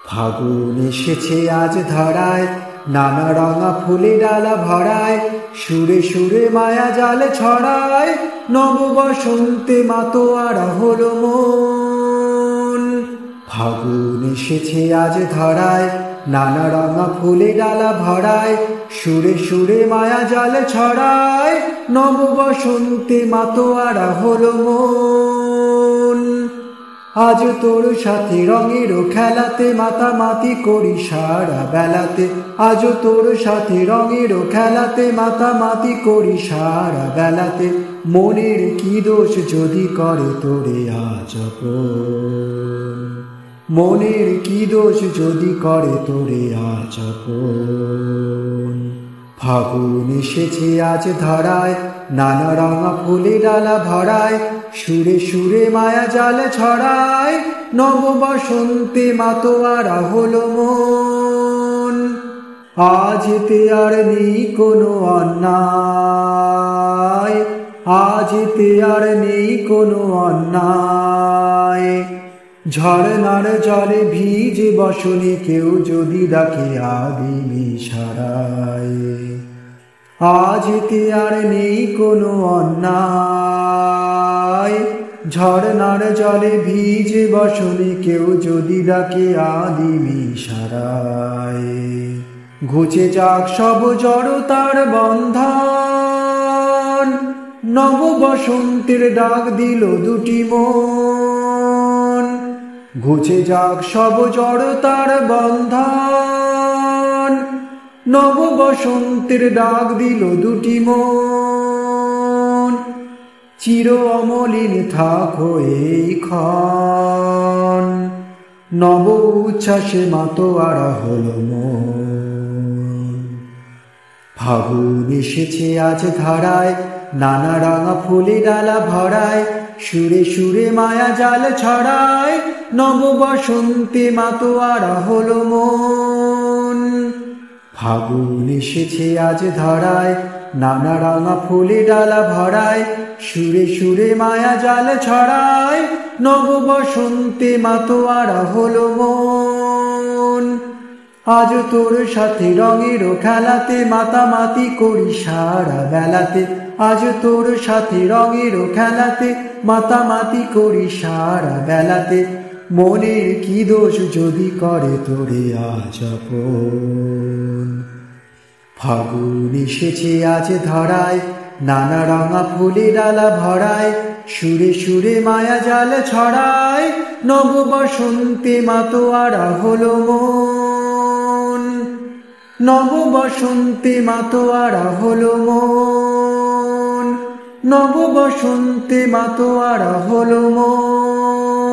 ফাগুন এসেছে আজ ধরায়, নানা রঙা ফুলে ডালা ভরায়, সুরে সুরে মায়া জাল ছড়ায়, নব বসন্তে মাতোয়ারা হলো মন। ফাগুন এসেছে আজ ধরায়, নানা রঙা ফুলে ডালা ভরায়, সুরে সুরে মায়া জাল ছড়ায়, নব বসন্তে মাতোয়ারা হলো মন। আজ তোর সাথে রঙের খেলাতে মাতামাতি করি সারা বেলাতে, আজ তোর সাথে রঙের খেলাতে মাতামাতি করি সারা বেলাতে, মনের কি দোষ যদি করে তোরে আজ আপন, মনের কি দোষ যদি করে তোরে আজ আপন। ফাগুন এসেছে আজ ধরায়, নানা রঙা ফুলে ডালা ভরায়, সুরে সুরে মায়া জাল ছড়ায়, নব বসন্তে মাতোয়ারা হলো মন। আজতে আর নেই কোনো অন্যায়, আজতে আর নেই কোনো অন্যায়, ঝরনার জলে ভিজে বসনে কেউ যদি ডাকে আদিম ইশারায়। আজতে আর নেই কোনো অন্যায়, ঝরনার জলে ভিজে বসনে কেউ যদি ডাকে আদিম ইশারায়। ঘুচে যাক সব জড়তার বন্ধন, নব বসন্তের ডাক দিল দুটি মন। ঘুচে যাক সব জড়তার বন্ধন, নব বসন্তের ডাক দিল দুটি মন। চির অমলিন থাকো এই ক্ষণ, নব উচ্ছ্বাসে মাতোয়ারা হলো মন। ফাগুন এসেছে আজ ধারায়, নানা রঙা ফুলে ডালা ভরায়, সুরে সুরে মায়া জাল ছড়ায়, নব বসন্তে মাতোয়ারা হলো মন। ফাগুন এসেছে আজ ধরায়, নানা রঙা ফুলে ডালা ভরায়, সুরে সুরে মায়া জাল ছড়ায়, নব বসন্তে মাতোয়ারা হলো মন। আজ তোর সাথে রঙের খেলাতে মাতামাতি করি সারা বেলাতে, আজ তোর সাথে রঙের খেলাতে মাতামাতি করি সারা বেলাতে, মনের কি দোষ যদি করে তোরে আজ আপন। ফাগুন এসেছে আজ ধরায়, নানা রঙা ফুলে ডালা ভরায়, সুরে সুরে মায়া জাল ছড়ায়, নব বসন্তে মাতোয়ারা হলো মন। নব বসন্তে মাতোয়ারা হলো মন, নব বসন্তে মাতোয়ারা হলো মন।